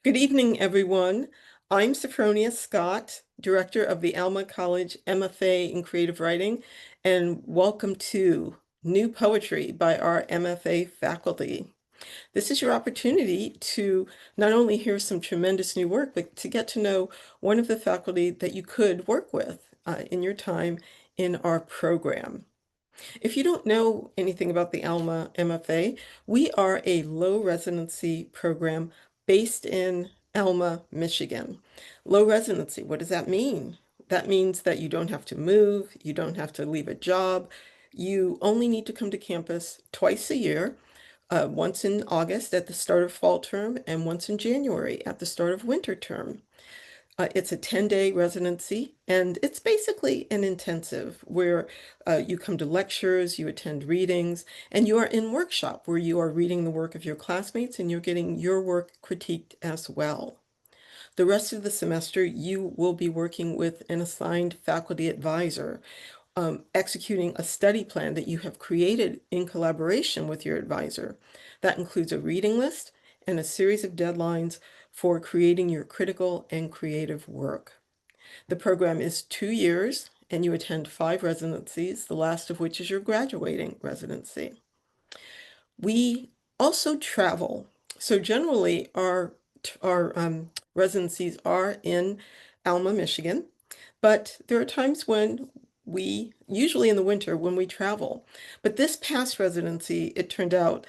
Good evening, everyone. I'm Sophfronia Scott, Director of the Alma College MFA in Creative Writing, and welcome to New Poetry by our MFA faculty. This is your opportunity to not only hear some tremendous new work, but to get to know one of the faculty that you could work with in your time in our program. If you don't know anything about the Alma MFA, we are a low residency program based in Alma, Michigan. Low residency, what does that mean? That means that you don't have to move, you don't have to leave a job. You only need to come to campus twice a year, once in August at the start of fall term and once in January at the start of winter term. It's a 10-day residency, and it's basically an intensive where you come to lectures, you attend readings, and you are in workshop where you are reading the work of your classmates and you're getting your work critiqued as well. The rest of the semester, you will be working with an assigned faculty advisor, executing a study plan that you have created in collaboration with your advisor. That includes a reading list and a series of deadlines for creating your critical and creative work. The program is 2 years and you attend 5 residencies, the last of which is your graduating residency. We also travel. So generally our residencies are in Alma, Michigan, but there are times when usually in the winter, when we travel. But this past residency, it turned out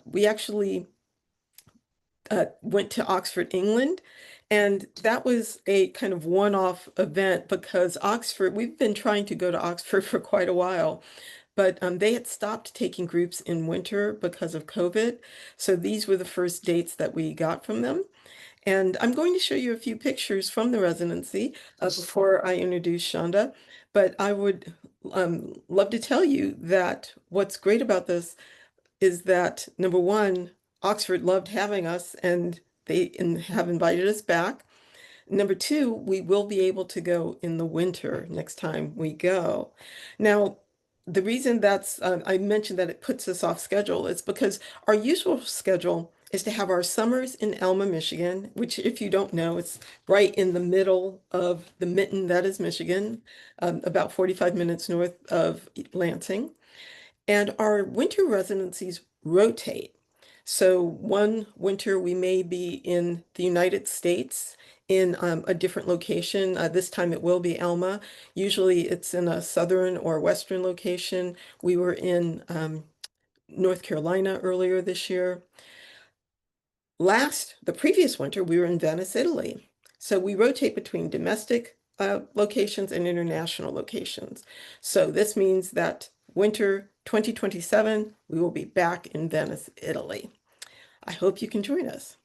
we actually went to Oxford, England, and that was a kind of one-off event because Oxford, we've been trying to go to Oxford for quite a while, but they had stopped taking groups in winter because of COVID. So these were the first dates that we got from them. And I'm going to show you a few pictures from the residency before I introduce Shonda. But I would love to tell you that what's great about this is that, number one, Oxford loved having us and they have invited us back. Number two, we will be able to go in the winter next time we go. Now, the reason I mentioned that it puts us off schedule is because our usual schedule is to have our summers in Alma, Michigan, which if you don't know, it's right in the middle of the mitten that is Michigan, about 45 minutes north of Lansing. And our winter residencies rotate. So one winter we may be in the United States in a different location. This time it will be Alma. Usually it's in a southern or western location. We were in North Carolina earlier this year. The previous winter, we were in Venice, Italy. So we rotate between domestic locations and international locations. So this means that winter 2027, we will be back in Venice, Italy. I hope you can join us.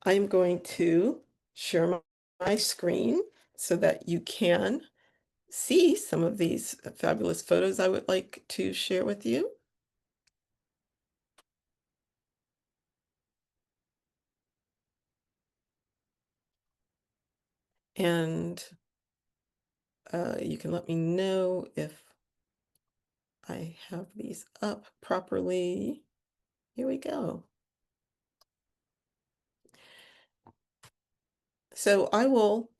I am going to share my screen so that you can see some of these fabulous photos I would like to share with you. And you can let me know if I have these up properly. Here we go. So I will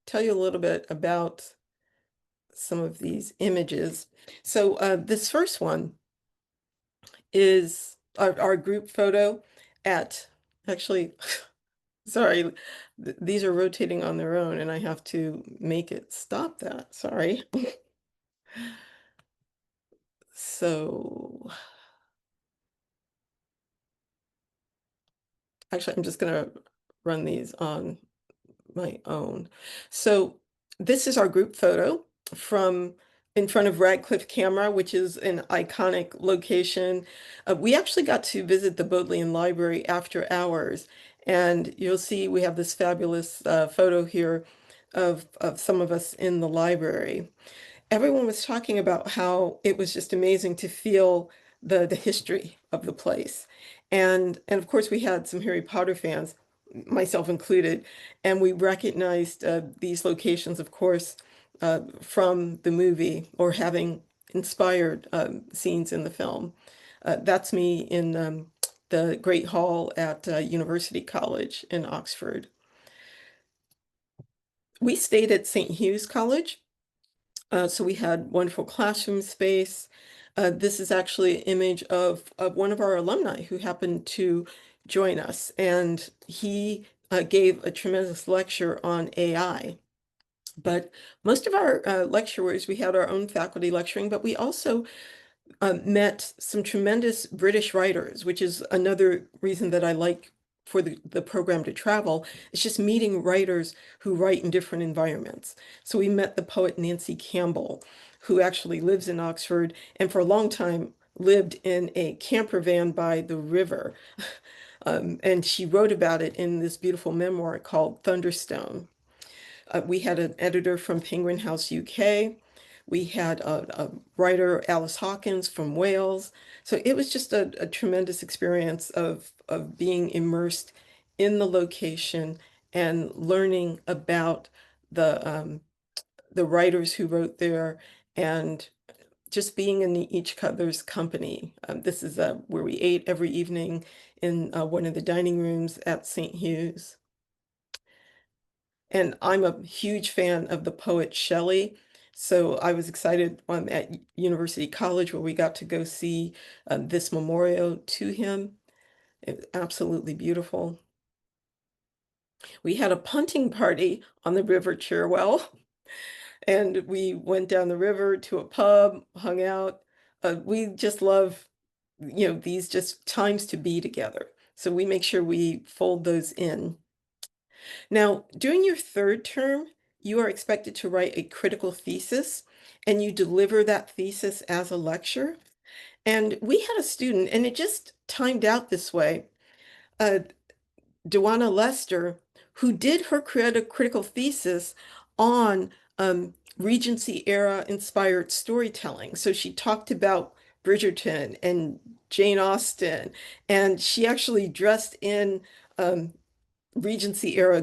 tell you a little bit about some of these images. So this first one is our group photo at, actually, sorry, these are rotating on their own and I have to make it stop that, sorry. So actually, I'm just gonna run these on my own. So this is our group photo from in front of Radcliffe Camera, which is an iconic location. We actually got to visit the Bodleian Library after hours, and you'll see we have this fabulous photo here of some of us in the library. Everyone was talking about how it was just amazing to feel the history of the place. And of course we had some Harry Potter fans, myself included, and we recognized these locations, of course, from the movie or having inspired scenes in the film. That's me in the Great Hall at University College in Oxford. We stayed at St. Hugh's College, so we had wonderful classroom space. This is actually an image of one of our alumni who happened to join us, and he gave a tremendous lecture on AI. But most of our lecturers, we had our own faculty lecturing, but we also met some tremendous British writers, which is another reason that I like for the program to travel. It's just meeting writers who write in different environments. So we met the poet Nancy Campbell, who actually lives in Oxford and for a long time lived in a camper van by the river. And she wrote about it in this beautiful memoir called Thunderstone. We had an editor from Penguin House, UK. We had a writer, Alice Hawkins from Wales. So it was just a tremendous experience of being immersed in the location and learning about the writers who wrote there and just being in each other's company. This is where we ate every evening in one of the dining rooms at St. Hugh's. And I'm a huge fan of the poet Shelley. So I was excited at University College where we got to go see this memorial to him. It was absolutely beautiful. We had a punting party on the River Cherwell, and we went down the river to a pub, hung out. We just love, these just times to be together. So we make sure we fold those in. Now, during your third term, you are expected to write a critical thesis, and you deliver that thesis as a lecture. And we had a student, and it just timed out this way, uh, Dewana Lester, who did her critical thesis on Regency era inspired storytelling. So she talked about Bridgerton and Jane Austen, and she actually dressed in Regency era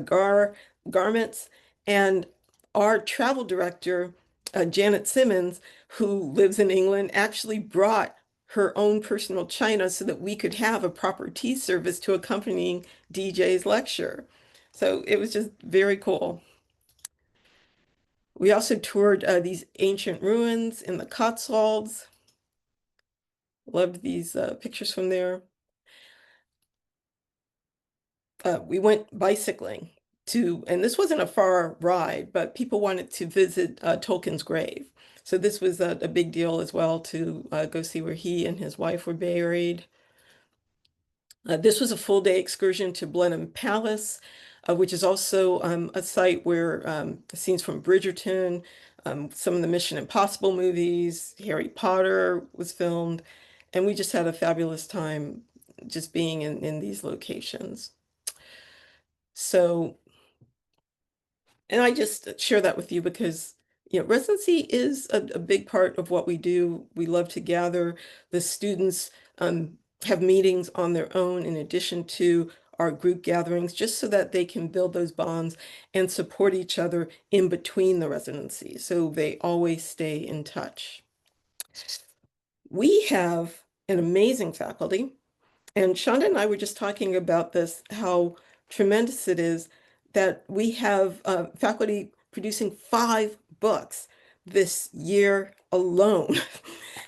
garments. And our travel director, Janet Simmons, who lives in England, actually brought her own personal china so that we could have a proper tea service to accompanying DJ's lecture. So it was just very cool. We also toured these ancient ruins in the Cotswolds. Loved these pictures from there. We went bicycling and this wasn't a far ride, but people wanted to visit Tolkien's grave. So this was a big deal as well to go see where he and his wife were buried. This was a full day excursion to Blenheim Palace, which is also a site where scenes from Bridgerton, some of the Mission Impossible movies, Harry Potter was filmed, and we just had a fabulous time just being in these locations. So, and I just share that with you because, residency is a big part of what we do. We love to gather. The students have meetings on their own in addition to our group gatherings, just so that they can build those bonds and support each other in between the residencies. So they always stay in touch. We have an amazing faculty. And Shonda and I were just talking about this, how tremendous it is that we have faculty producing 5 books this year alone.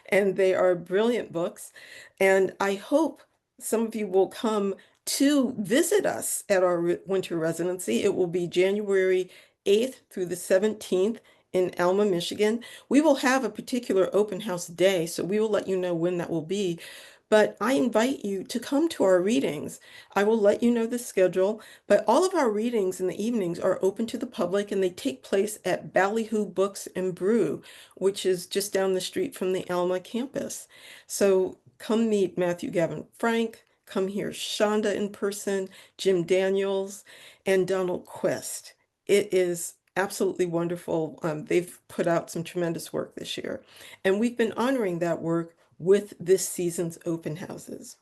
And they are brilliant books. And I hope some of you will come to visit us at our winter residency. It will be January 8th through the 17th in Alma, Michigan. We will have a particular open house day, so we will let you know when that will be. But I invite you to come to our readings. I will let you know the schedule, but all of our readings in the evenings are open to the public and they take place at Ballyhoo Books and Brew, which is just down the street from the Alma campus. So come meet Matthew Gavin Frank, come hear Shonda in person, Jim Daniels, and Donald Quest. It is absolutely wonderful. They've put out some tremendous work this year, and we've been honoring that work with this season's open houses.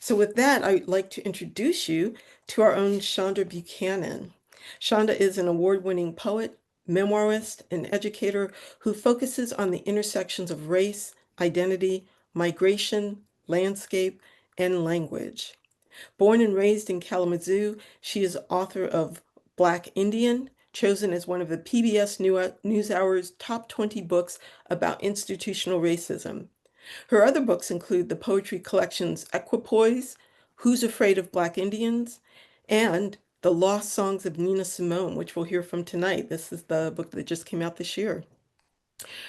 So with that, I'd like to introduce you to our own Shonda Buchanan. Shonda is an award-winning poet, memoirist, and educator who focuses on the intersections of race, identity, migration, landscape, and Language. Born and raised in Kalamazoo, she is author of Black Indian, chosen as one of the PBS NewsHour's top 20 books about institutional racism. Her other books include the poetry collections Equipoise, Who's Afraid of Black Indians, and The Lost Songs of Nina Simone, which we'll hear from tonight. This is the book that just came out this year.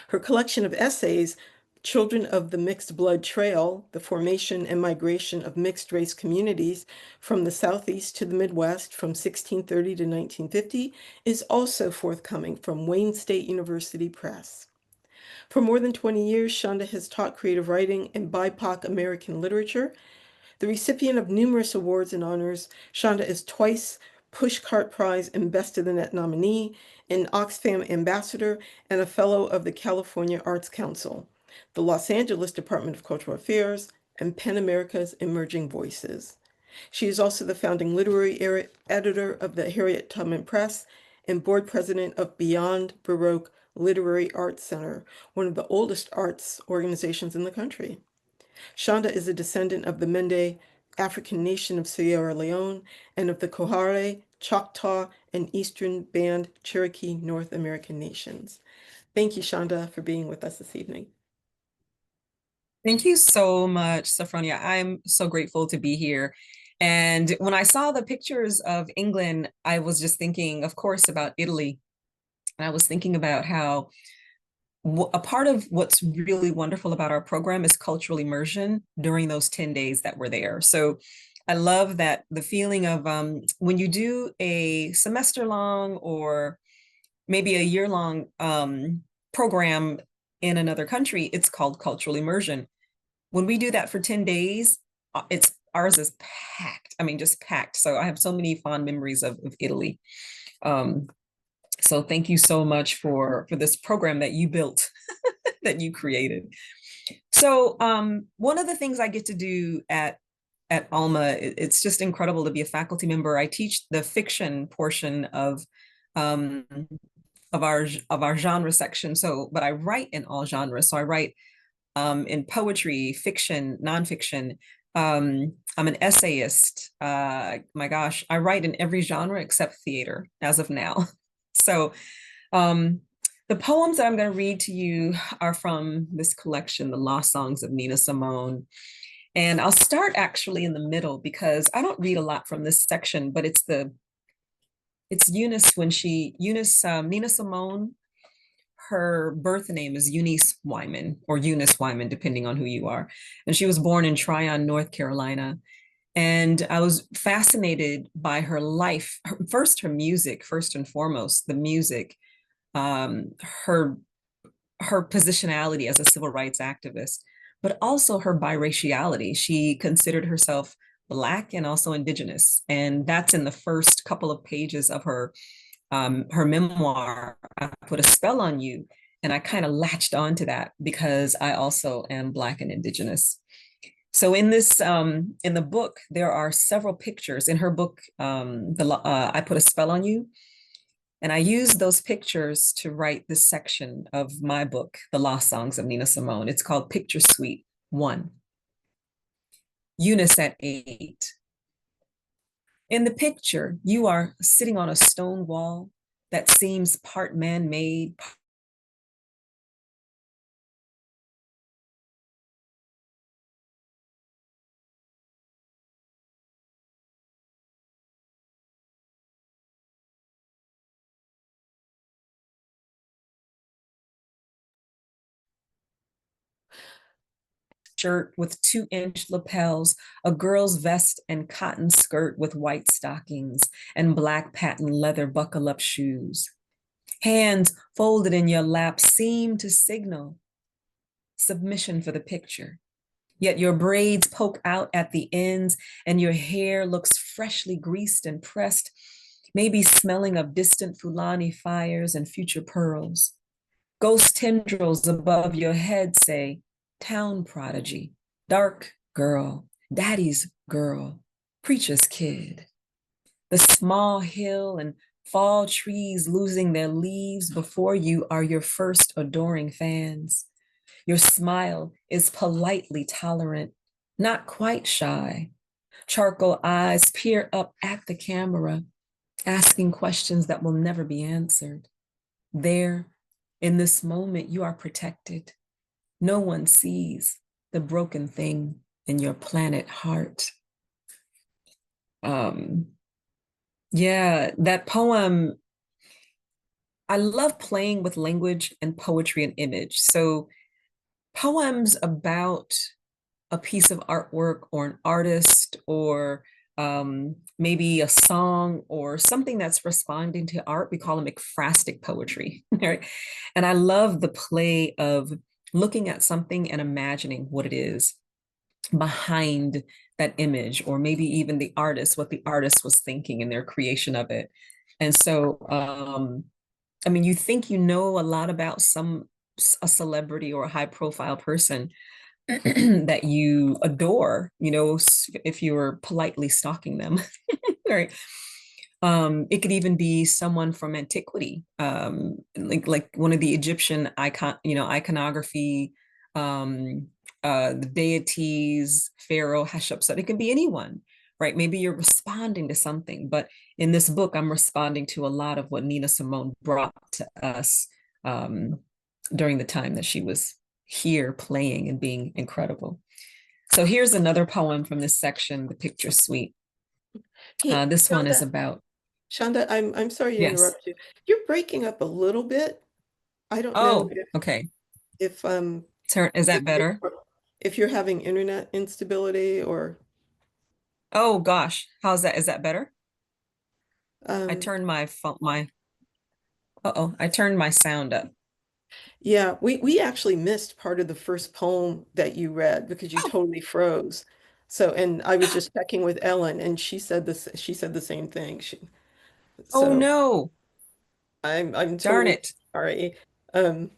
Her collection of essays, Children of the Mixed Blood Trail, The Formation and Migration of Mixed Race Communities from the Southeast to the Midwest from 1630 to 1950, is also forthcoming from Wayne State University Press. For more than 20 years, Shonda has taught creative writing and BIPOC American literature. The recipient of numerous awards and honors, Shonda is twice Pushcart Prize and Best of the Net nominee, an Oxfam ambassador, and a fellow of the California Arts Council, the Los Angeles Department of Cultural Affairs, and PEN America's Emerging Voices. She is also the founding literary editor of the Harriet Tubman Press and board president of Beyond Baroque Literary Arts Center, one of the oldest arts organizations in the country. Shonda is a descendant of the Mende African nation of Sierra Leone and of the Coharie, Choctaw, and Eastern Band Cherokee North American nations. Thank you, Shonda, for being with us this evening. Thank you so much, Sophfronia. I'm so grateful to be here. And when I saw the pictures of England, I was just thinking, of course, about Italy. And I was thinking about how a part of what's really wonderful about our program is cultural immersion during those 10 days that we're there. So I love that the feeling of when you do a semester long or maybe a year long program in another country, it's called cultural immersion. When we do that for 10 days, ours is packed. I mean, just packed. So I have so many fond memories of Italy. So thank you so much for this program that you built, that you created. So one of the things I get to do at Alma, it's just incredible to be a faculty member. I teach the fiction portion of our genre section. So, but I write in all genres. So I write in poetry, fiction, nonfiction. I'm an essayist. My gosh, I write in every genre except theater as of now. So the poems that I'm going to read to you are from this collection, The Lost Songs of Nina Simone. And I'll start actually in the middle because I don't read a lot from this section, but it's Eunice Nina Simone. Her birth name is Eunice Wyman or Eunice Wyman, depending on who you are. And she was born in Tryon, North Carolina. And I was fascinated by her life. First, her music, first and foremost, the music, her positionality as a civil rights activist, but also her biraciality. She considered herself Black and also Indigenous. And that's in the first couple of pages of her memoir, I Put a Spell on You. And I kind of latched onto that because I also am Black and Indigenous. So in the book, there are several pictures. In her book, I Put a Spell on You. And I used those pictures to write this section of my book, The Lost Songs of Nina Simone. It's called Picture Suite 1. Eunice at 8. In the picture, you are sitting on a stone wall that seems part man-made, shirt with 2-inch lapels, a girl's vest and cotton skirt with white stockings, and black patent leather buckle-up shoes. Hands folded in your lap seem to signal submission for the picture. Yet your braids poke out at the ends and your hair looks freshly greased and pressed, maybe smelling of distant Fulani fires and future pearls. Ghost tendrils above your head say, town prodigy, dark girl, daddy's girl, preacher's kid. The small hill and fall trees losing their leaves before you are your first adoring fans. Your smile is politely tolerant. not quite shy. Charcoal eyes peer up at the camera, asking questions that will never be answered. There, in this moment, you are protected. No one sees the broken thing in your planet heart. Um, yeah, that poem, I love playing with language and poetry and image. So, poems about a piece of artwork or an artist or maybe a song or something that's responding to art, we call them ekphrastic poetry, right? And I love the play of looking at something and imagining what it is behind that image, or maybe even the artist, what the artist was thinking in their creation of it. And so, I mean, you think you know a lot about a celebrity or a high profile person that you adore, you know, if you were politely stalking them, right? It could even be someone from antiquity, like one of the Egyptian iconography, um, the deities, Pharaoh, Hatshepsut. It can be anyone, right? Maybe you're responding to something, but in this book, I'm responding to a lot of what Nina Simone brought to us um, during the time that she was here playing and being incredible. So here's another poem from this section, The Picture Suite. Hey, This one is Shonda, about, Shonda, I'm sorry to yes. interrupt you. You're breaking up a little bit. I don't know Oh, okay. if Is if that you're better? if you're having internet instability or Oh gosh, how's that? Is that better? I um turned my phone, I turned my sound up. yeah, we actually missed part of the first poem that you read because you Oh, totally froze. So, and I was just checking with Ellen and she said the same thing. oh So no, I'm darn totally it. sorry. Um,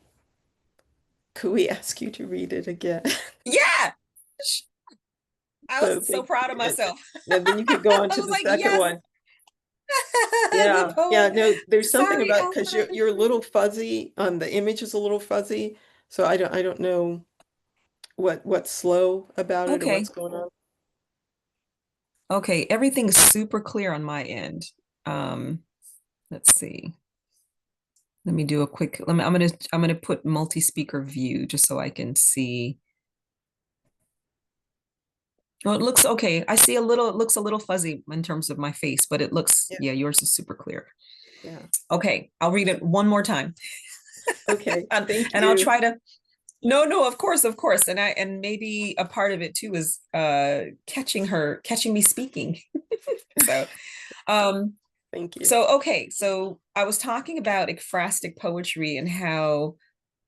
could we ask you to read it again? Yeah, I So was so thank proud you. of myself. And then you could go on I to was the like, second yes, one. the Yeah, yeah, poem. no, there's something Sorry, about because Alma. you're a little fuzzy. The image is a little fuzzy, so I don't know what's slow about it or what's Okay, going on. okay, everything's super clear on my end. Um, let's see. Let me do a quick, I'm gonna put multi-speaker view just so I can see. Well, it looks okay. I see it looks a little fuzzy in terms of my face, but it looks, Yeah, yeah, yours is super clear. yeah. Okay, I'll read it one more time. Okay, and, thank and I'll you. try to, no, of course, of course. And maybe a part of it too is catching me speaking. So um Thank you. so I was talking about ekphrastic poetry and how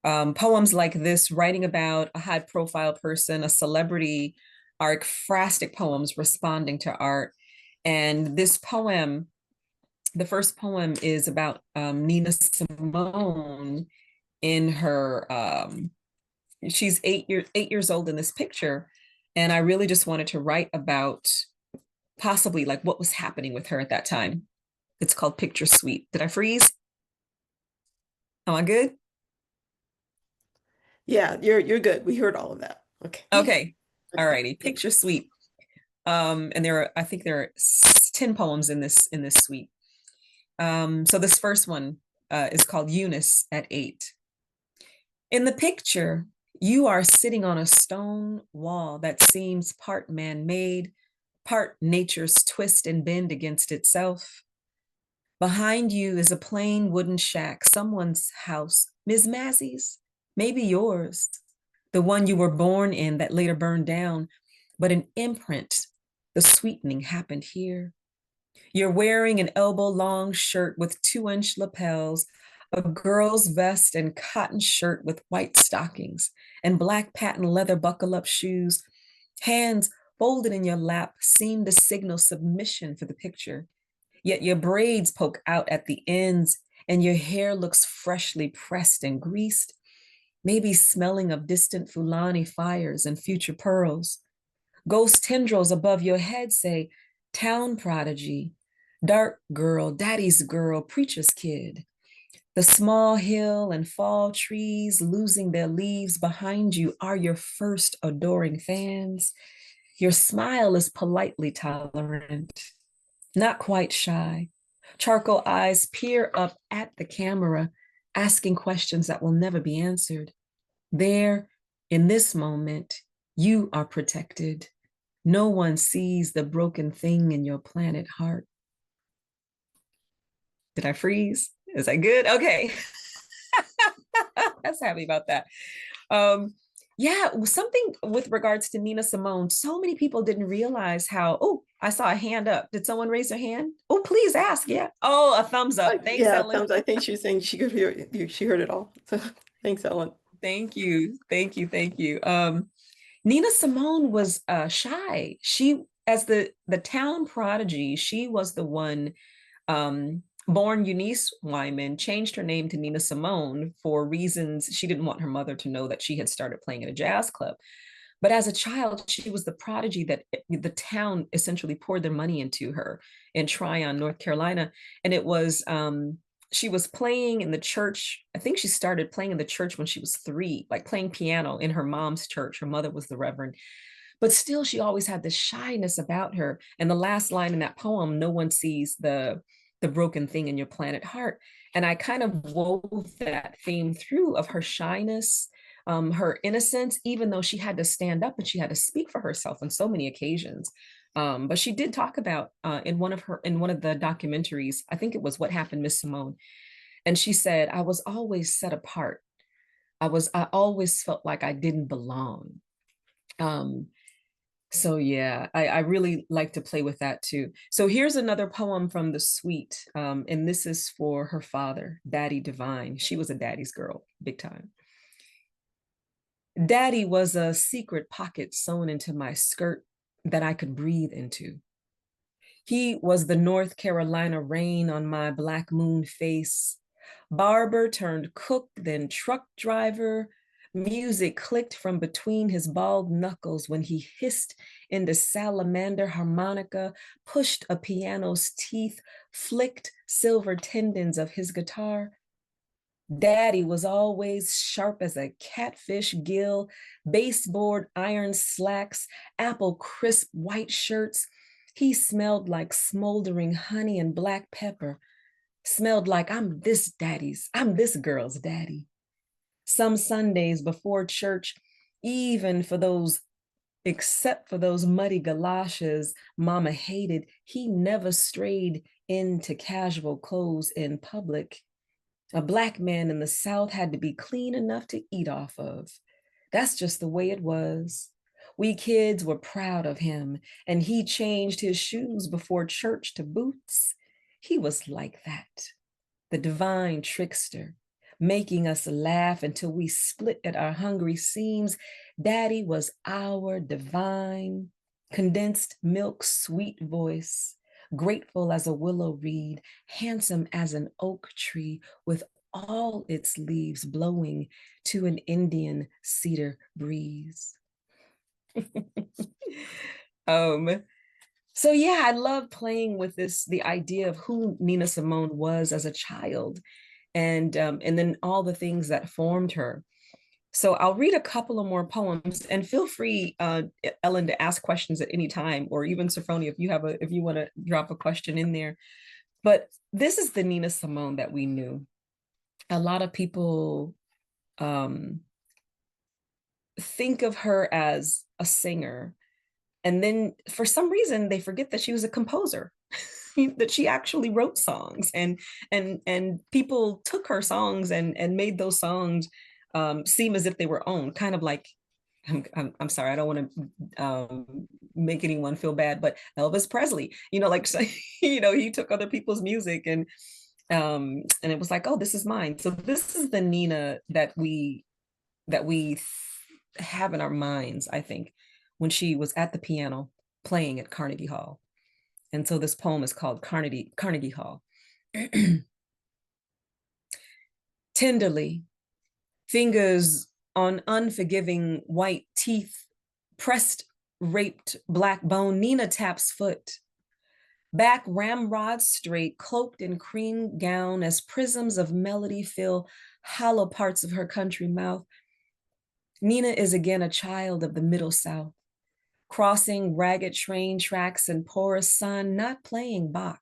poems like this, writing about a high profile person, a celebrity, are ekphrastic poems responding to art. And this poem, the first poem, is about Nina Simone in her, she's 8 years old in this picture. And I really just wanted to write about possibly like what was happening with her at that time. It's called Picture Suite. Did I freeze? Am I good? Yeah, you're good. We heard all of that. Okay. Okay. All Okay. righty. Picture Suite. And I think there are 10 poems in this suite. So this first one is called Eunice at 8. In the picture, you are sitting on a stone wall that seems part man-made, part nature's twist and bend against itself. Behind you is a plain wooden shack, someone's house, Ms. Massey's, maybe yours, the one you were born in that later burned down, but an imprint. The sweetening happened here. You're wearing an elbow-long shirt with 2-inch lapels, a girl's vest and cotton shirt with white stockings, and black patent leather buckle-up shoes. Hands folded in your lap seem to signal submission for the picture. Yet your braids poke out at the ends, and your hair looks freshly pressed and greased, maybe smelling of distant Fulani fires and future pearls. Ghost tendrils above your head say, town prodigy, dark girl, daddy's girl, preacher's kid. The small hill and fall trees losing their leaves behind you are your first adoring fans. Your smile is politely tolerant, not quite shy. Charcoal eyes peer up at the camera, asking questions that will never be answered. There, in this moment, you are protected. No one sees the broken thing in your planet heart. Did I freeze? Is that good? Okay. That's happy about that. Um, yeah, something with regards to Nina Simone. So many people didn't realize how. Oh, I saw a hand up. Did someone raise their hand? Oh, please ask. Yeah. Oh, a thumbs up. Thanks, Yeah, Ellen. thumbs. I think she was saying she could hear you. She heard it all. So thanks, Ellen. Thank you. Thank you. Thank you. Nina Simone was shy. She, as the town prodigy, she was the one, born Eunice Wyman, changed her name to Nina Simone for reasons she didn't want her mother to know that she had started playing at a jazz club. But as a child, she was the prodigy that the town essentially poured their money into her in Tryon, North Carolina. And it was, she was playing in the church. I think she started playing in the church when she was 3, like playing piano in her mom's church. Her mother was the reverend. But still, she always had this shyness about her. And the last line in that poem, no one sees the broken thing in your planet heart. And I kind of wove that theme through of her shyness, her innocence, even though she had to stand up and she had to speak for herself on so many occasions. But she did talk about, in one of the documentaries, I think it was What Happened, Miss Simone, and she said, "I was always set apart. I always felt like I didn't belong." Um, so yeah, I really like to play with that too. So here's another poem from the suite, and this is for her father, Daddy Divine. She was a daddy's girl, big time. Daddy was a secret pocket sewn into my skirt that I could breathe into. He was the North Carolina rain on my black moon face. Barber turned cook, then truck driver. Music clicked from between his bald knuckles when he hissed into salamander harmonica, pushed a piano's teeth, flicked silver tendons of his guitar. Daddy was always sharp as a catfish gill, baseboard iron slacks, apple crisp white shirts. He smelled like smoldering honey and black pepper, smelled like I'm this girl's daddy. Some Sundays before church, even for those, except for those muddy galoshes Mama hated, he never strayed into casual clothes in public. A black man in the South had to be clean enough to eat off of. That's just the way it was. We kids were proud of him, and he changed his shoes before church to boots. He was like that, the divine trickster, making us laugh until we split at our hungry seams. Daddy was our divine, condensed milk sweet voice, grateful as a willow reed, handsome as an oak tree, with all its leaves blowing to an Indian cedar breeze. um, so yeah, I love playing with this, the idea of who Nina Simone was as a child, and then all the things that formed her. So I'll read a couple of more poems, and feel free, Ellen, to ask questions at any time, or even Sophronia, if you want to drop a question in there. But this is the Nina Simone that we knew. A lot of people, um, think of her as a singer, and then for some reason they forget that she was a composer. That she actually wrote songs, and people took her songs and made those songs, seem as if they were own, kind of like, I'm sorry, I don't want to, make anyone feel bad, but Elvis Presley, like, so, he took other people's music, and it was like, oh, this is mine. So this is the Nina that we have in our minds, I think, when she was at the piano playing at Carnegie Hall. And so this poem is called Carnegie Hall. Tenderly, fingers on unforgiving white teeth, pressed raped black bone, Nina taps foot. Back ramrod straight, cloaked in cream gown, as prisms of melody fill hollow parts of her country mouth. Nina is again a child of the Middle South, crossing ragged train tracks in porous sun, not playing Bach.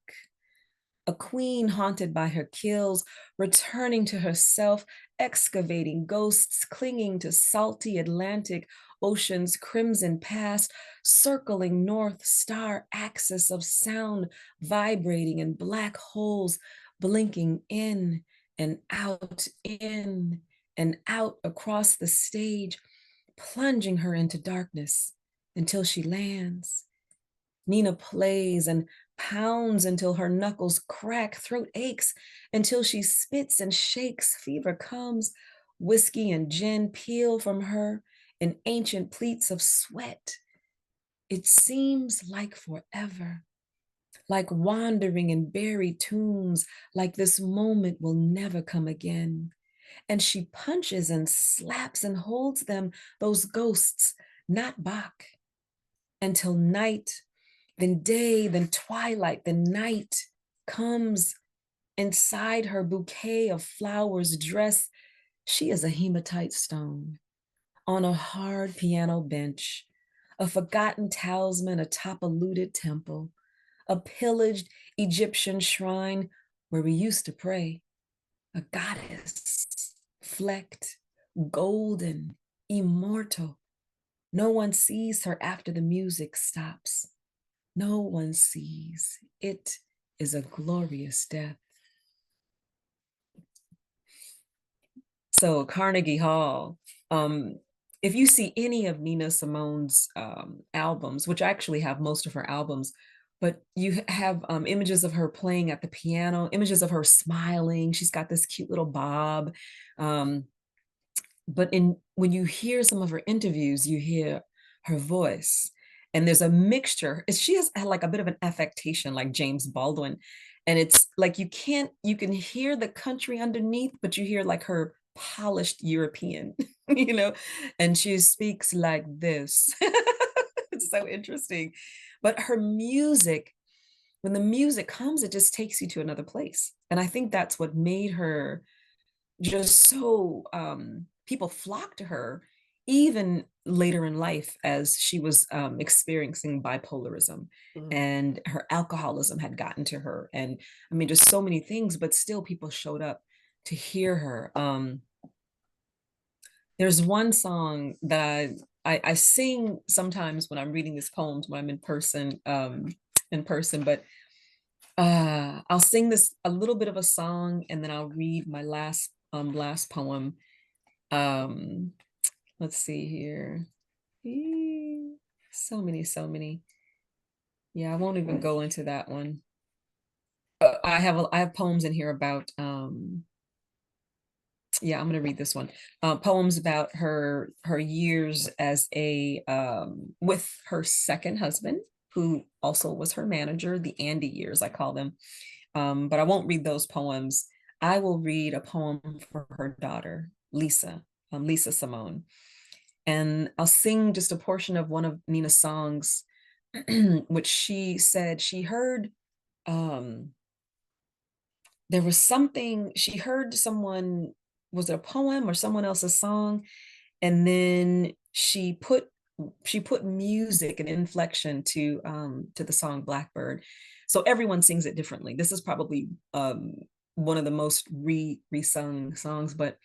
A queen haunted by her kills, returning to herself, excavating ghosts, clinging to salty Atlantic Ocean's crimson past, circling North Star axis of sound, vibrating in black holes, blinking in and out across the stage, plunging her into darkness until she lands. Nina plays and pounds until her knuckles crack, throat aches, until she spits and shakes, fever comes, whiskey and gin peel from her in ancient pleats of sweat. It seems like forever, like wandering in buried tombs, like this moment will never come again. And she punches and slaps and holds them, those ghosts, not Bach, until night, then day, then twilight, then night comes inside her bouquet of flowers dress. She is a hematite stone on a hard piano bench, a forgotten talisman atop a looted temple, a pillaged Egyptian shrine where we used to pray, a goddess, flecked, golden, immortal. No one sees her after the music stops. No one sees. It is a glorious death. So Carnegie Hall, if you see any of Nina Simone's albums, which I actually have most of her albums, but you have images of her playing at the piano, images of her smiling. She's got this cute little bob. Um, but in when you hear some of her interviews, you hear her voice, and there's a mixture. She has like a bit of an affectation like James Baldwin, and it's like you can hear the country underneath, but you hear like her polished European, you know, and she speaks like this. It's so interesting. But her music, when the music comes, it just takes you to another place. And I think that's what made her just so people flocked to her even later in life as she was experiencing bipolarism, Mm. and her alcoholism had gotten to her, and I mean just so many things, but still people showed up to hear her. There's one song that I sing sometimes when I'm reading these poems when I'm in person, but I'll sing this a little bit of a song and then I'll read my last poem. Um, let's see here. So many, so many. Yeah, I won't even go into that one. I have poems in here about yeah, I'm gonna read this one. Poems about her years as a with her second husband, who also was her manager, the Andy years, I call them. But I won't read those poems. I will read a poem for her daughter, Lisa, Lisa Simone. And I'll sing just a portion of one of Nina's songs, which she said she heard. Um, there was something she heard someone, was it a poem or someone else's song, and then she put music and inflection to the song Blackbird. So everyone sings it differently. This is probably one of the most resung songs, but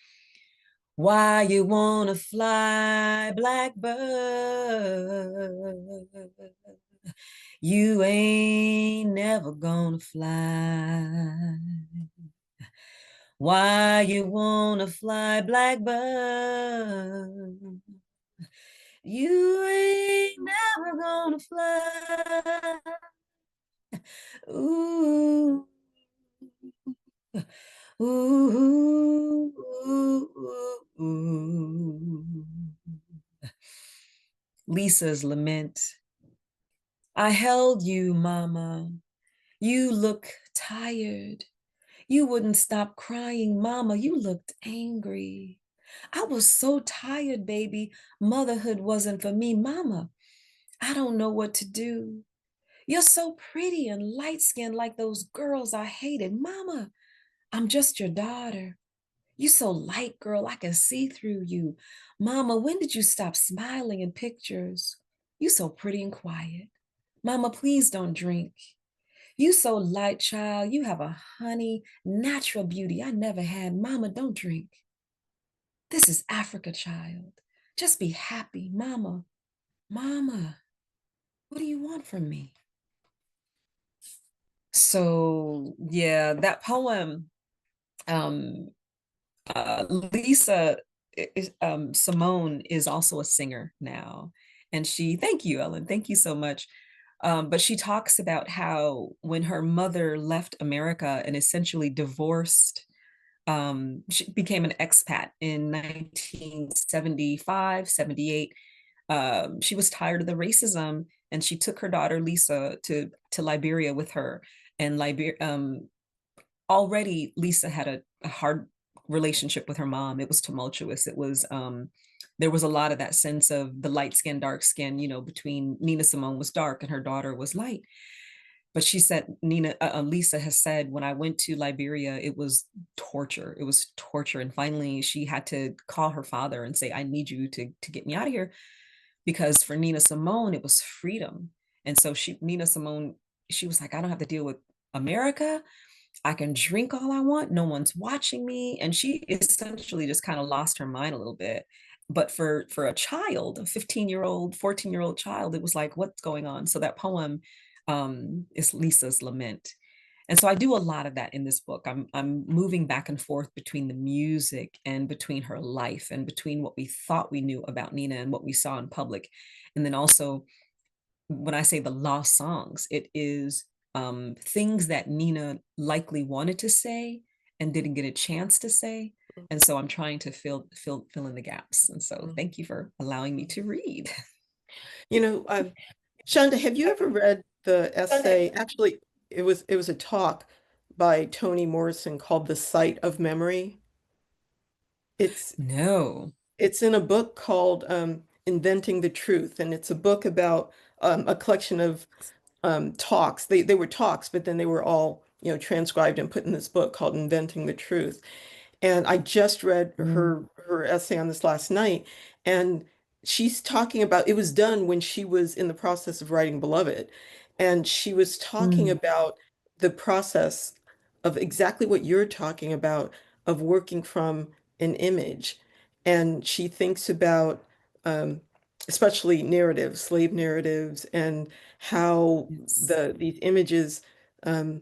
why you wanna fly, blackbird? You ain't never gonna fly. Why you wanna fly, blackbird? You ain't never gonna fly. Ooh, ooh, ooh, ooh. Lisa's lament. I held you, mama. You look tired. You wouldn't stop crying, mama. You looked angry. I was so tired, baby. Motherhood wasn't for me, mama. I don't know what to do. You're so pretty and light skinned like those girls I hated, mama. I'm just your daughter. You so light, girl. I can see through you. Mama, when did you stop smiling in pictures? You so pretty and quiet. Mama, please don't drink. You so light, child. You have a honey, natural beauty I never had. Mama, don't drink. This is Africa, child. Just be happy. Mama, mama, what do you want from me? So yeah, that poem, um, Lisa Simone is also a singer now. And thank you, Ellen, thank you so much. But she talks about how when her mother left America and essentially divorced, she became an expat in 1975, 78. She was tired of the racism and she took her daughter Lisa to Liberia with her. And Liberia, already Lisa had a hard relationship with her mom. It was tumultuous. It was there was a lot of that sense of the light skin, dark skin, between Nina Simone was dark and her daughter was light. But she said, Lisa has said, when I went to Liberia, it was torture. It was torture. And finally, she had to call her father and say, I need you to get me out of here. Because for Nina Simone, it was freedom. And so Nina Simone, she was like, I don't have to deal with America. I can drink all I want. No one's watching me. And she essentially just kind of lost her mind a little bit. But for a child, a 15-year-old, 14-year-old child, it was like, what's going on? So that poem is Lisa's lament. And so I do a lot of that in this book. I'm moving back and forth between the music and between her life and between what we thought we knew about Nina and what we saw in public. And then also when I say the lost songs, it is things that Nina likely wanted to say and didn't get a chance to say. And so I'm trying to fill in the gaps. And so Mhm. thank you for allowing me to read. You know, Shonda, have you ever read the essay? Actually, it was a talk by Toni Morrison called "The Site of Memory." It's No. it's in a book called Inventing the Truth, and it's a book about a collection of talks. They were talks, but then they were all, transcribed and put in this book called Inventing the Truth. And I just read Mm, her essay on this last night, and she's talking about it was done when she was in the process of writing Beloved, and she was talking mm, about the process of exactly what you're talking about of working from an image, and she thinks about especially narratives, slave narratives, and how yes. these images um,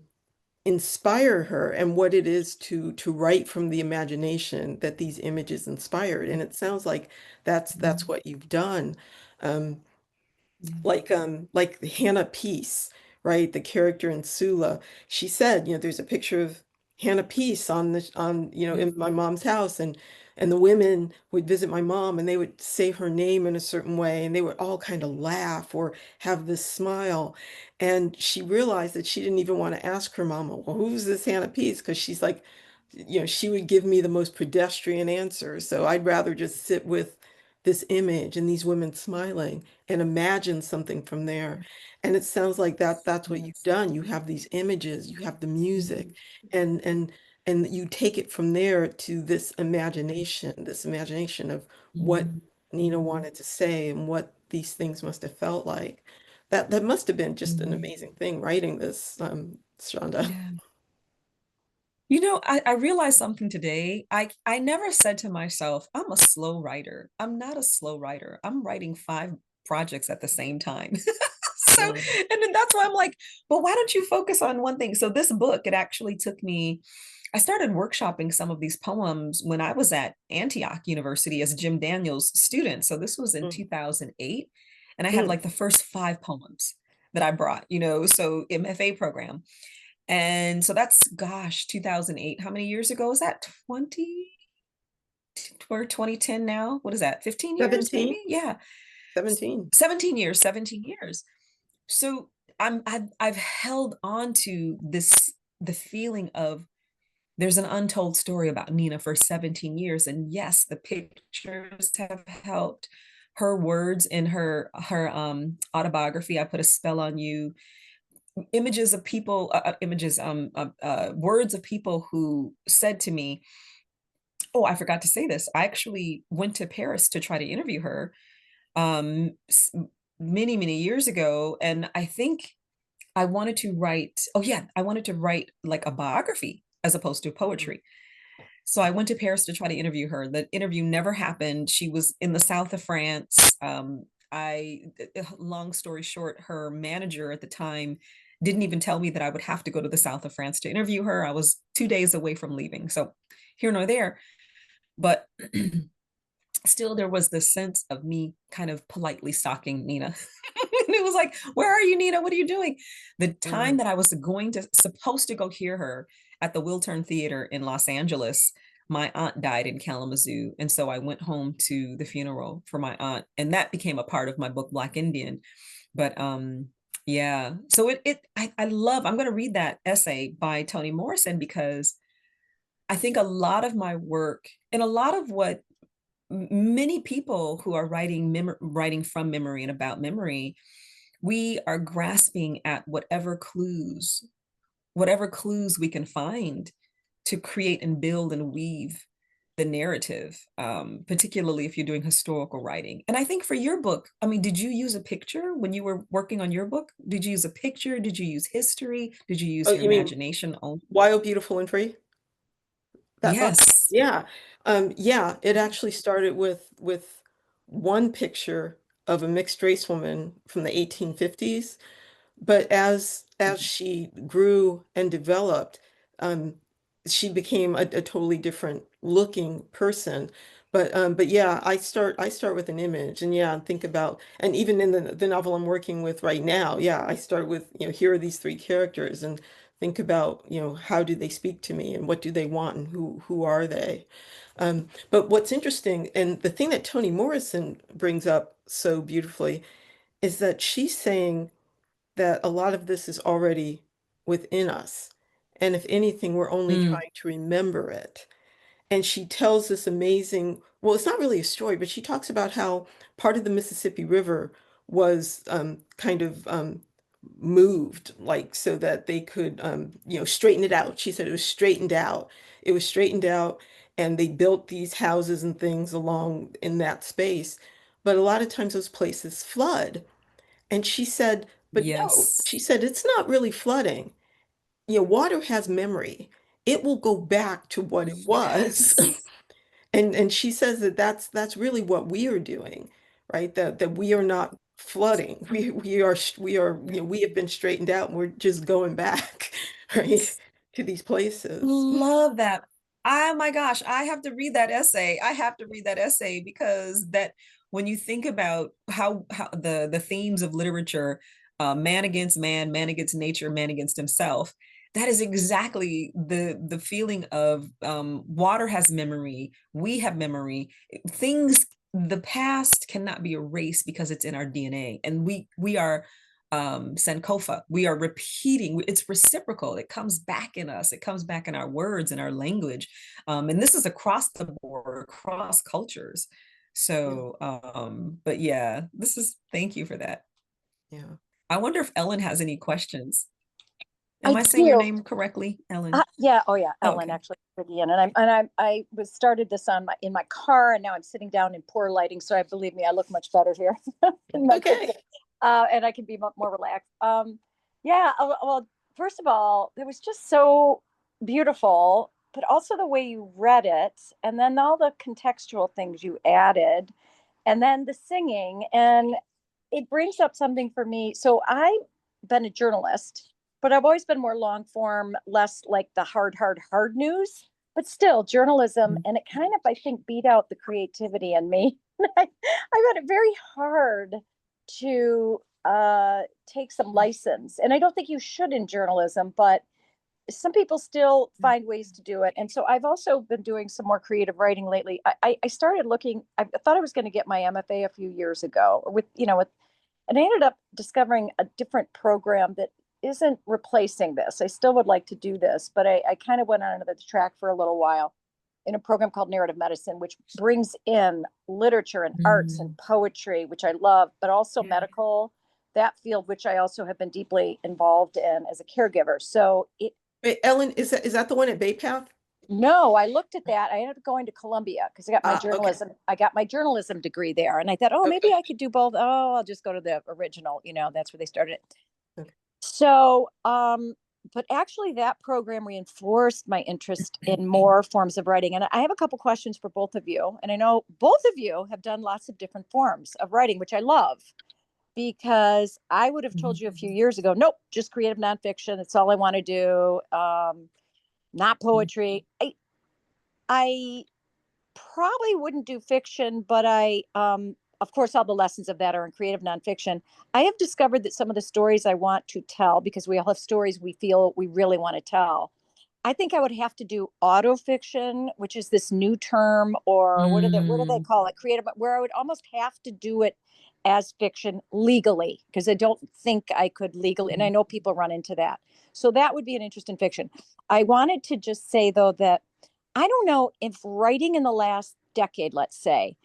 inspire her and what it is to write from the imagination that these images inspired. And it sounds like that's Mm, what you've done. Um, yes. like Hannah Peace, right? The character in Sula. She said, there's a picture of Hannah Peace in my mom's house, and the women would visit my mom and they would say her name in a certain way and they would all kind of laugh or have this smile. And she realized that she didn't even want to ask her mama, well, who's this Hannah Peace? Because she's like, she would give me the most pedestrian answer. So I'd rather just sit with this image and these women smiling and imagine something from there. And it sounds like that's what you've Yes. done. You have these images, you have the music, Mm, and you take it from there to this imagination of what mm, Nina wanted to say and what these things must have felt like. That must have been just an mm. amazing thing writing this, Shonda. Yeah. I realized something today. I never said to myself, I'm a slow writer. I'm not a slow writer. I'm writing 5 projects at the same time. So, Wow. and then that's why I'm like, but why don't you focus on one thing? So this book, it actually took me, I started workshopping some of these poems when I was at Antioch University as a Jim Daniels student. So this was in Mm, 2008. And I had mm. like the first 5 poems that I brought, so MFA program. And so that's, gosh, 2008. How many years ago is that? 20? We're 2010 now. What is that? 15 years 17? maybe? Yeah. 17. 17 years, 17 years. So I've held on to the feeling of there's an untold story about Nina for 17 years. And yes, the pictures have helped. Her words in her autobiography, I Put a Spell on You, images of people, images, words of people who said to me, oh, I forgot to say this. I actually went to Paris to try to interview her. Um, many, many years ago. And I think I wanted to write, oh yeah, I wanted to write like a biography as opposed to Mhm. poetry. So I went to Paris to try to interview her. The interview never happened. She was in the south of France. Long story short, her manager at the time didn't even tell me that I would have to go to the south of France to interview her. I was 2 days away from leaving. So here nor there. But still, there was this sense of me kind of politely stalking Nina. And it was like, where are you, Nina? What are you doing? The Yeah. time that I was supposed to go hear her at the Wiltern Theater in Los Angeles, my aunt died in Kalamazoo. And so I went home to the funeral for my aunt. And that became a part of my book, Black Indian. But yeah. So I love, I'm gonna read that essay by Toni Morrison because I think a lot of my work and a lot of what many people who are writing from memory and about memory, we are grasping at whatever clues we can find to create and build and weave the narrative, particularly if you're doing historical writing. And I think for your book, I mean, did you use a picture when you were working on your book? Did you use a picture? Did you use history? Did you Oh, use your you mean imagination only? Wild, Beautiful, and Free? That book? Yes. Yeah. Yeah, it actually started with one picture of a mixed race woman from the 1850s. But as she grew and developed, um, she became a totally different looking person. But yeah, I start with an image, and yeah, think about, and even in the novel I'm working with right now, yeah, I start with, here are these three characters, and think about, how do they speak to me, and what do they want, and who are they? But what's interesting, and the thing that Toni Morrison brings up so beautifully, is that she's saying that a lot of this is already within us. And if anything, we're only Mm, trying to remember it. And she tells this amazing, well, it's not really a story, but she talks about how part of the Mississippi River was kind of moved, like so that they could, straighten it out. She said it was straightened out. It was straightened out, and they built these houses and things along in that space. But a lot of times those places flood. And she said, but no, yes. she said, it's not really flooding. Water has memory. It will go back to what it was. Yes. And she says that that's really what we are doing, right? That we are not flooding. We are, we have been straightened out, and we're just going back, right, to these places. Love that. Oh my gosh, I have to read that essay. I have to read that essay because that when you think about how the themes of literature, man against man, man against nature, man against himself, that is exactly the feeling of water has memory, we have memory. Things, the past cannot be erased because it's in our DNA, and we are Sankofa. We are repeating, it's reciprocal. It comes back in us, it comes back in our words and our language. And this is across the board, across cultures. Yeah, So, but yeah, thank you for that. yeah. I wonder if Ellen has any questions. Am I I saying your do. name correctly, Ellen? Yeah. Oh, yeah. Oh, Ellen okay. actually for the end, and I was started this on my in my car, and now I'm sitting down in poor lighting, so I believe me, I look much better here in my picture, Okay. and I can be more relaxed. Yeah. Well, first of all, it was just so beautiful, but also the way you read it, and then all the contextual things you added, and then the singing, and it brings up something for me. So I've been a journalist, but I've always been more long form, less like the hard news, but still journalism. And it kind of, I think, beat out the creativity in me. I found it very hard to take some license. And I don't think you should in journalism, but some people still find ways to do it. And so I've also been doing some more creative writing lately. I started looking, I thought I was going to get my MFA a few years ago and I ended up discovering a different program that isn't replacing this. I still would like to do this, but I kind of went on another track for a little while in a program called narrative medicine, which brings in literature and arts and Mm. poetry, which I love, but also Yeah. medical, that field, which I also have been deeply involved in as a caregiver. So it, Wait, Ellen, is that the one at Bay Path? No, I looked at that. I ended up going to Columbia because Okay. I got my journalism degree there. And I thought, oh, maybe Okay. I could do both. Oh, I'll just go to the original, that's where they started it. Okay. So, but actually that program reinforced my interest in more forms of writing. And I have a couple questions for both of you. And I know both of you have done lots of different forms of writing, which I love because I would have told Mhm. you a few years ago, nope, just creative nonfiction. That's all I want to do. Not poetry. I probably wouldn't do fiction, but of course, all the lessons of that are in creative nonfiction. I have discovered that some of the stories I want to tell, because we all have stories we feel we really want to tell, I think I would have to do autofiction, which is this new term, or what do they Mm, call it? Creative, where I would almost have to do it as fiction legally, because I don't think I could legally, and I mhm, know people run into that. So that would be an interest in fiction. I wanted to just say though that I don't know if writing in the last decade, let's say,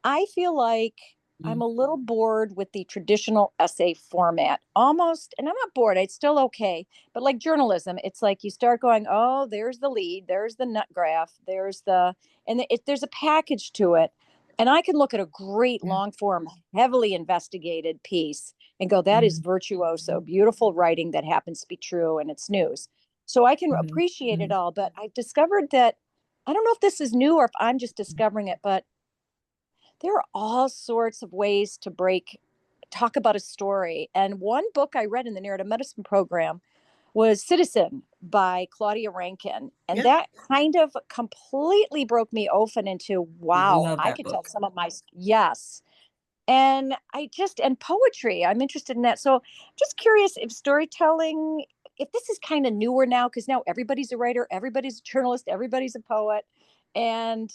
I feel like I'm mm, a little bored with the traditional essay format almost, and I'm not bored, it's still okay. But like journalism, it's like you start going, oh, there's the lead, there's the nut graph, there's a package to it. And I can look at a great yeah, long form, heavily investigated piece and go, that is mhm, virtuoso, beautiful writing that happens to be true and it's news. So I can mhm, appreciate it mhm, all. But I've discovered that I don't know if this is new or if I'm just discovering it, but there are all sorts of ways to talk about a story. And one book I read in the narrative medicine program was Citizen by Claudia Rankin. And Yeah. that kind of completely broke me open into, wow, love I that could tell book. some of yes. And poetry, I'm interested in that. So just curious if storytelling, if this is kind of newer now, because now everybody's a writer, everybody's a journalist, everybody's a poet. And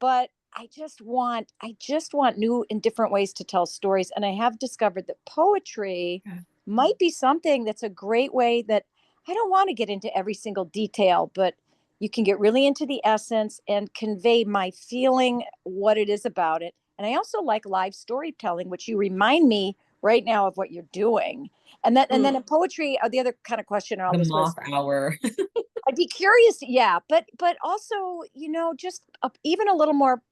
but I just want new and different ways to tell stories. And I have discovered that poetry Yeah, might be something that's a great way that I don't want to get into every single detail, but you can get really into the essence and convey my feeling, what it is about it. And I also like live storytelling, which you remind me right now of what you're doing. And then Mm. in poetry, the other kind of question in all the this was moth hour. I'd be curious, yeah, but also, just even a little more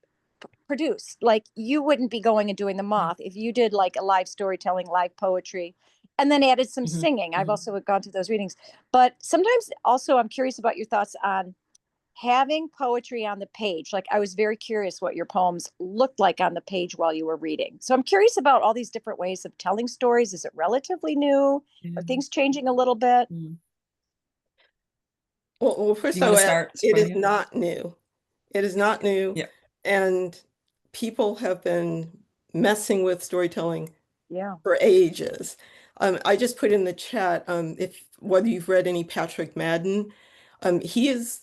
produced. Like you wouldn't be going and doing the moth if you did like a live storytelling, live poetry, and then added some Mhm, singing. I've mhm. also gone to those readings. But sometimes also I'm curious about your thoughts on having poetry on the page. Like I was very curious what your poems looked like on the page while you were reading. So I'm curious about all these different ways of telling stories. Is it relatively new? Are Yeah, things changing a little bit? mm. Well, Do first you I want to will add, start, it is Sophronia? not new. It is not new. Yeah. And people have been messing with storytelling Yeah. for ages. I just put in the chat, if whether you've read any Patrick Madden, he is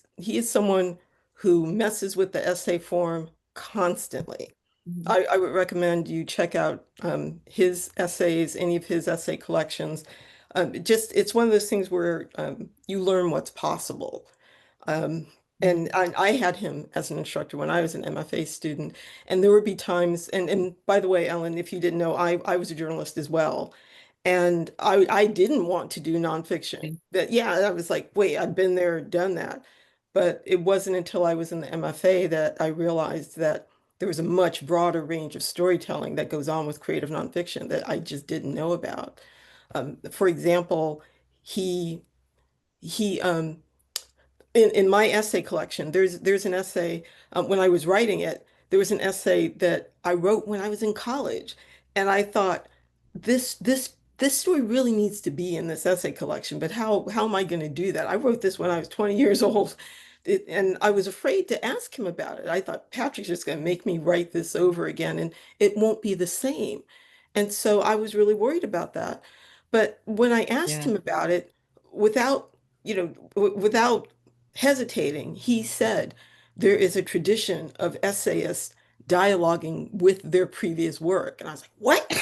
someone who messes with the essay form constantly. Mhm, I would recommend you check out his essays, any of his essay collections. It's one of those things where you learn what's possible. Um, mhm, and I had him as an instructor when I was an MFA student. And there would be times, and by the way, Ellen, if you didn't know, I was a journalist as well. And I didn't want to do nonfiction. okay, That, yeah, I was like, wait, I've been there, done that. But it wasn't until I was in the MFA that I realized that there was a much broader range of storytelling that goes on with creative nonfiction that I just didn't know about. For example, he he in my essay collection, there's an essay when I was writing it, there was an essay that I wrote when I was in college, and I thought this story really needs to be in this essay collection, but how am I going to do that? I wrote this when I was 20 years old, and I was afraid to ask him about it. I thought Patrick's just going to make me write this over again, and it won't be the same. And so I was really worried about that. But when I asked yeah, him about it, without without hesitating, he said there is a tradition of essayists dialoguing with their previous work. And I was like, what?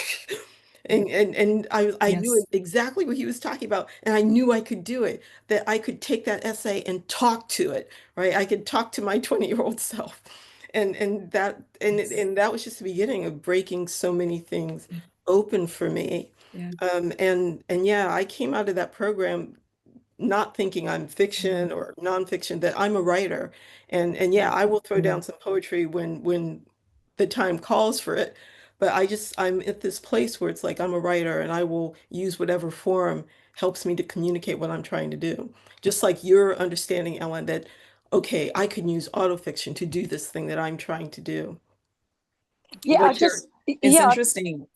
And I knew yes, exactly what he was talking about. And I knew I could do it, that I could take that essay and talk to it, right? I could talk to my 20-year-old self. yes, And that was just the beginning of breaking so many things open for me. yeah, And yeah, I came out of that program not thinking I'm fiction or nonfiction, that I'm a writer. And yeah, I will throw down some poetry when the time calls for it. But I'm at this place where it's like I'm a writer and I will use whatever form helps me to communicate what I'm trying to do. Just like you're understanding, Ellen, that okay, I can use autofiction to do this thing that I'm trying to do. Yeah, What you're It's yeah. interesting.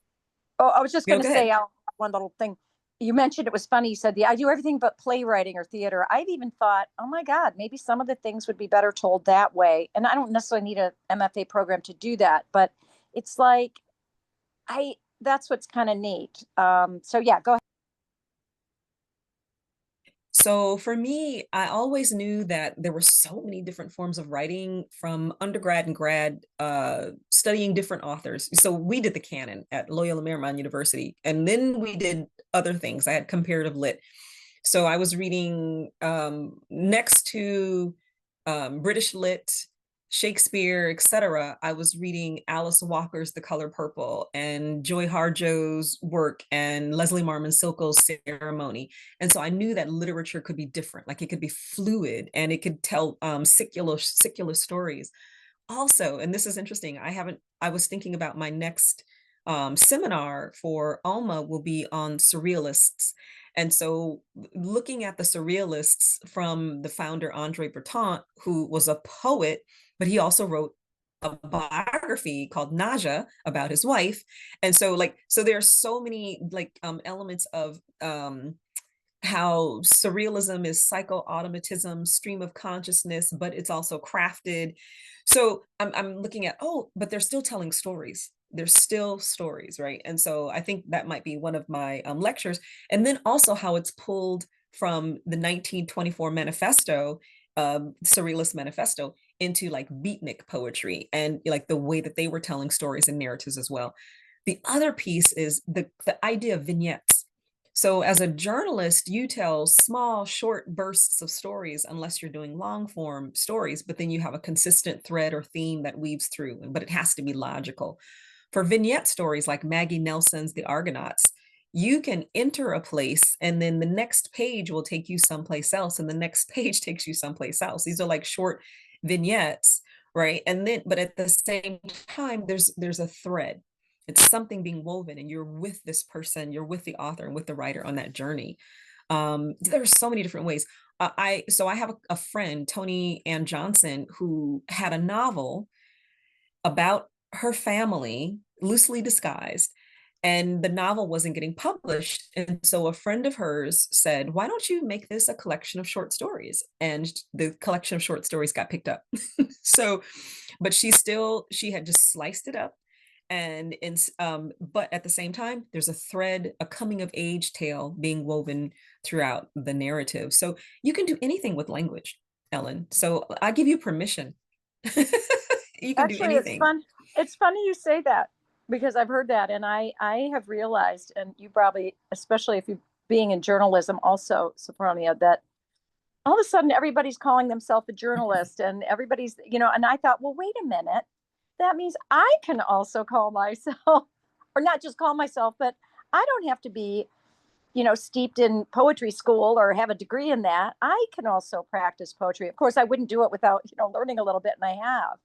Oh, I was just Go going to ahead. say one little thing. You mentioned it was funny. You said, yeah, I do everything but playwriting or theater. I've even thought, oh my God, maybe some of the things would be better told that way. And I don't necessarily need a MFA program to do that, but it's like, that's what's kind of neat. So yeah, go ahead. So for me, I always knew that there were so many different forms of writing from undergrad and grad, studying different authors. So we did the canon at Loyola Marymount University, and then we did other things. I had comparative lit. So I was reading next to British lit, Shakespeare, etc. I was reading Alice Walker's The Color Purple and Joy Harjo's work and Leslie Marmon Silko's Ceremony. And so I knew that literature could be different, like it could be fluid and it could tell secular stories. Also, and this is interesting, I was thinking about my next seminar for Alma will be on surrealists. And so looking at the surrealists from the founder, Andre Breton, who was a poet, but he also wrote a biography called Naja about his wife. And so so there are so many elements of how surrealism is psycho-automatism, stream of consciousness, but it's also crafted. So I'm looking at, oh, but they're still telling stories. They're still stories, right? And so I think that might be one of my lectures. And then also how it's pulled from the 1924 manifesto, Surrealist manifesto, into like beatnik poetry and like the way that they were telling stories and narratives as well. The other piece is the idea of vignettes. So as a journalist, you tell small, short bursts of stories unless you're doing long form stories, but then you have a consistent thread or theme that weaves through, but it has to be logical. For vignette stories like Maggie Nelson's The Argonauts, you can enter a place and then the next page will take you someplace else and the next page takes you someplace else. These are like short vignettes, right? And then, but at the same time, there's a thread. It's something being woven and you're with this person, you're with the author and with the writer on that journey. There's so many different ways. I have a friend, Toni Ann Johnson, who had a novel about her family, loosely disguised, and the novel wasn't getting published. And so a friend of hers said, why don't you make this a collection of short stories? And the collection of short stories got picked up. So, but she had just sliced it up. But at the same time, there's a thread, a coming of age tale being woven throughout the narrative. So you can do anything with language, Ellen. So I give you permission. You can do Actually, it's anything. fun. It's funny you say that because I've heard that, and I have realized, and you probably, especially if you being in journalism, also, Sophronia, that all of a sudden everybody's calling themselves a journalist, and everybody's, And I thought, well, wait a minute, that means I can also call myself, or not just call myself, but I don't have to be, steeped in poetry school or have a degree in that. I can also practice poetry. Of course, I wouldn't do it without, learning a little bit, and I have,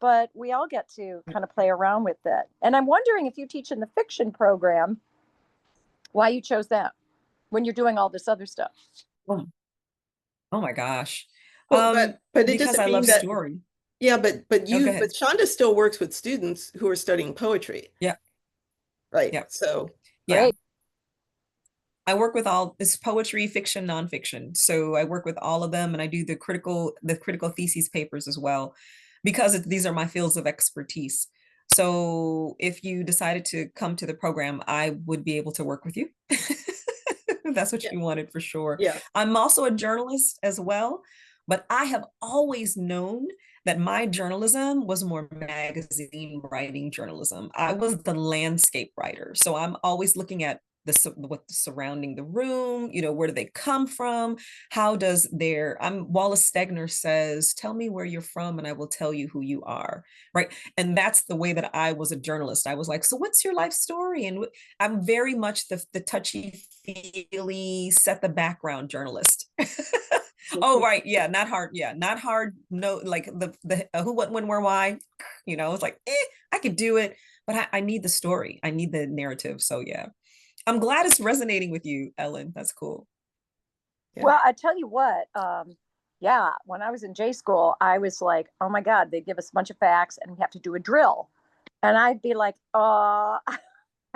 but we all get to kind of play around with it. And I'm wondering if you teach in the fiction program, why you chose that when you're doing all this other stuff. Oh, oh my gosh. well, but it Because doesn't I love mean that. story. Yeah, but Oh, go but ahead. Shonda still works with students who are studying poetry, Yeah, right? yeah, So yeah. Great. I work with all this poetry, fiction, nonfiction. So I work with all of them and I do the critical thesis papers as well, because these are my fields of expertise. So if you decided to come to the program, I would be able to work with you. If that's what yeah, you wanted for sure. yeah. I'm also a journalist as well, but I have always known that my journalism was more magazine writing journalism. I was the landscape writer. So I'm always looking at what's surrounding the room, where do they come from? How does Wallace Stegner says, tell me where you're from and I will tell you who you are, right? And that's the way that I was a journalist. I was like, so what's your life story? And I'm very much the touchy feely, set the background journalist. Oh, right. Yeah, not hard. Yeah, not hard. No, like the who, what, when, where, why. It's like, I could do it, but I need the story. I need the narrative. So yeah, I'm glad it's resonating with you, Ellen. That's cool. Yeah. Well, I tell you what, yeah, when I was in J school, I was like, oh my God, they'd give us a bunch of facts and we have to do a drill. And I'd be like, I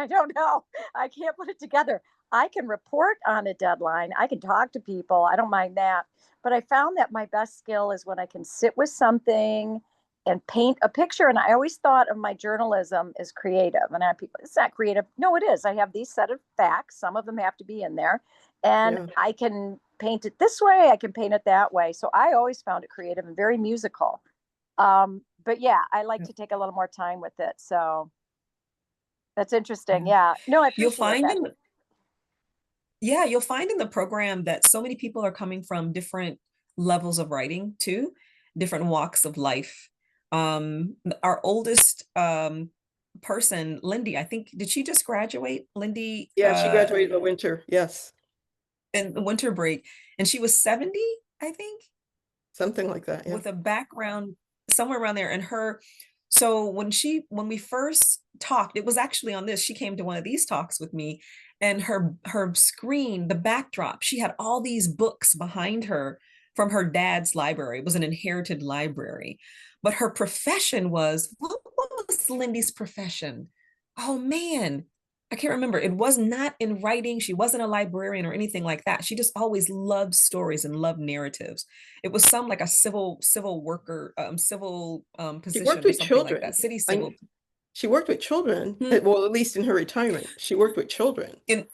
don't know. I can't put it together. I can report on a deadline. I can talk to people. I don't mind that. But I found that my best skill is when I can sit with something and paint a picture. And I always thought of my journalism as creative. And I have people, it's not creative. No, it is. I have these set of facts. Some of them have to be in there. And Yeah. I can paint it this way. I can paint it that way. So I always found it creative and very musical. But yeah, I like Yeah. to take a little more time with it. So that's interesting. Yeah. Yeah. No, I You'll appreciate find that. in Yeah, you'll find in the program that so many people are coming from different levels of writing too, different walks of life. Our oldest person, Lindy, I think, did she just graduate? Lindy, Yeah, she graduated in the winter. Yes. in the winter break, and she was 70, I think, Something like that. Yeah. with a background somewhere around there. And so when we first talked, it was actually on this, she came to one of these talks with me, and her screen, the backdrop, she had all these books behind her from her dad's library. It was an inherited library. But her profession was, what was Lindy's profession? Oh man, I can't remember. It was not in writing. She wasn't a librarian or anything like that. She just always loved stories and loved narratives. It was some like a civil worker, civil She worked position or with something like children. that. City I civil. She worked with children. Hmm? Well, at least in her retirement, she worked with children. In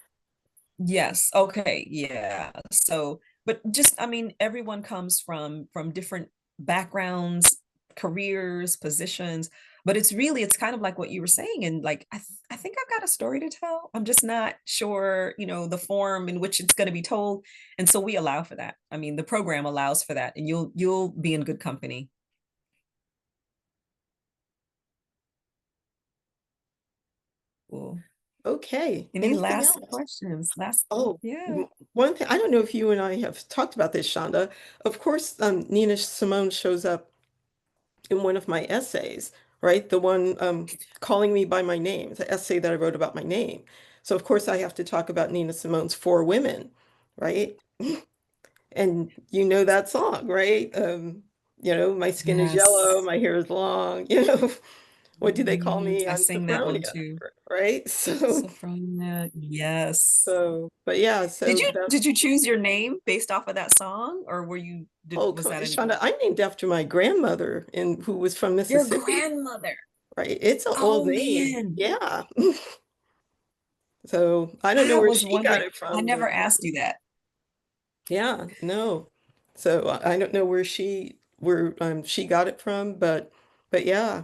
Yes, okay, yeah. So, but just, I mean, everyone comes from different backgrounds, careers, positions, but it's kind of like what you were saying, and like I think I've got a story to tell. I'm just not sure, the form in which it's going to be told, and so we allow for that. I mean, the program allows for that, and you'll be in good company. Cool. Okay. Any Anything last else? questions? Last, Oh, yeah. one thing, I don't know if you and I have talked about this, Shonda. Of course, Nina Simone shows up in one of my essays, right? The one calling me by my name, the essay that I wrote about my name. So of course I have to talk about Nina Simone's Four Women, right? And you know that song, right? My skin is yellow, Yes. my hair is long, what do they call me? I I'm sing that one Sophfronia, too. right? So, Sophronia, yes. but yeah, Did so you that, did you choose your name based off of that song, or oh, was come on, that Shonda, I'm named after my grandmother who was from your Mississippi, grandmother? right? It's an Oh old name. man, Yeah. So I don't know I where was she got wondering. it I from, never but asked you that. yeah, no. So I don't know where she got it from, but yeah,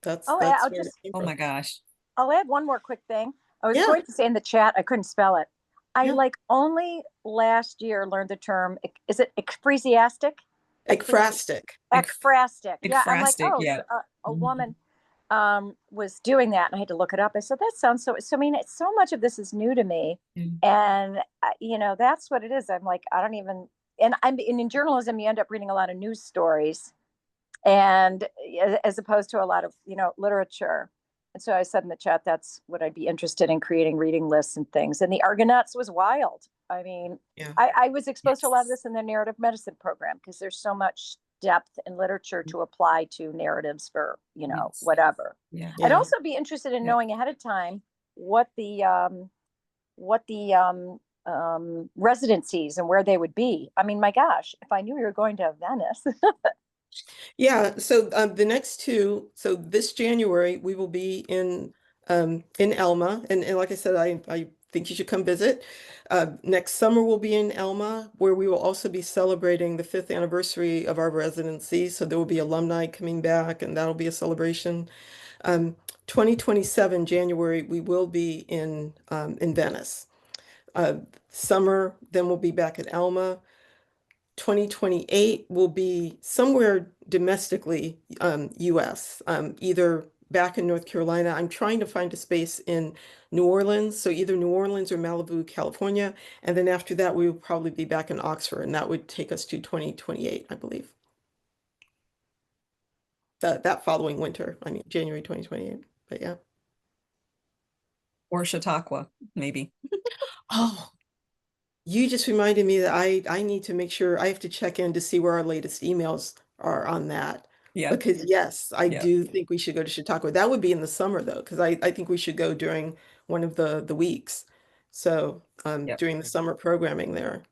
Oh, yeah, that's where it came Oh from. my gosh. I'll add one more quick thing. I was Yeah, going to say in the chat, I couldn't spell it. I yeah. like only last year learned the term, is it ekphrasia? Ekphrastic. Ekphrastic. Yeah, I'm like, Ekphrastic, oh, yeah. a Mhm. woman was doing that, and I had to look it up. I said, that sounds so. So I mean, so much of this is new to me, Mm. and that's what it is. I'm like, I don't even. And in journalism, you end up reading a lot of news stories, and as opposed to a lot of literature. And so I said in the chat, that's what I'd be interested in, creating reading lists and things. And the Argonauts was wild. I mean, Yeah. I was exposed to a lot of Yes. this in the narrative medicine program because there's so much depth in literature to apply to narratives for Yes. whatever. Yeah. I'd Yeah. also be interested in Yeah. knowing ahead of time what the residencies and where they would be. I mean, my gosh, if I knew you were going to Venice. Yeah, so the next two, so this January we will be in Alma, and like I said, I think you should come visit. Next summer we'll be in Alma, where we will also be celebrating the fifth anniversary of our residency. So there will be alumni coming back, and that'll be a celebration. Um, 2027 January we will be in Venice. Uh, Summer, then we'll be back at Alma. 2028 will be somewhere domestically US, either back in North Carolina. I'm trying to find a space in New Orleans, so either New Orleans or Malibu, California. And then after that, we will probably be back in Oxford, and that would take us to 2028, I believe. That following winter, I mean, January 2028. But yeah. Or Chautauqua, maybe. Oh, you just reminded me that I need to make sure I have to check in to see where our latest emails are on that. Yeah, Because yes, I yeah, do think we should go to Chautauqua. That would be in the summer though, because I think we should go during one of the weeks. So yeah. during the summer programming there.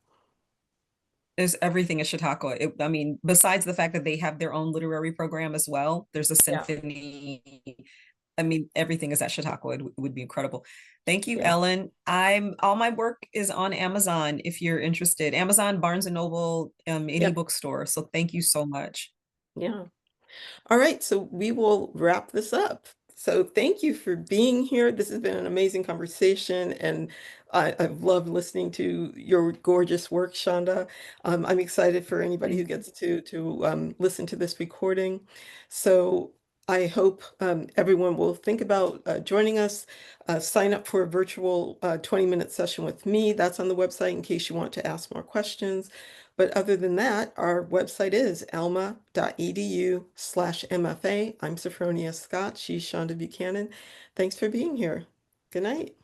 There's everything at Chautauqua. I mean, besides the fact that they have their own literary program as well, there's a Yeah. symphony. I mean, everything is at Chautauqua. It would be incredible. Thank you, Yeah. Ellen. I'm all my work is on Amazon if you're interested. Amazon, Barnes and Noble, any Yeah. bookstore. So thank you so much. Yeah. All right, so we will wrap this up. So thank you for being here. This has been an amazing conversation, and I've loved listening to your gorgeous work, Shonda. I'm excited for anybody who Thank gets to listen to this recording. So I hope everyone will think about joining us. Sign up for a virtual 20-minute session with me. That's on the website in case you want to ask more questions. But other than that, our website is alma.edu/MFA. I'm Sophfronia Scott. She's Shonda Buchanan. Thanks for being here. Good night.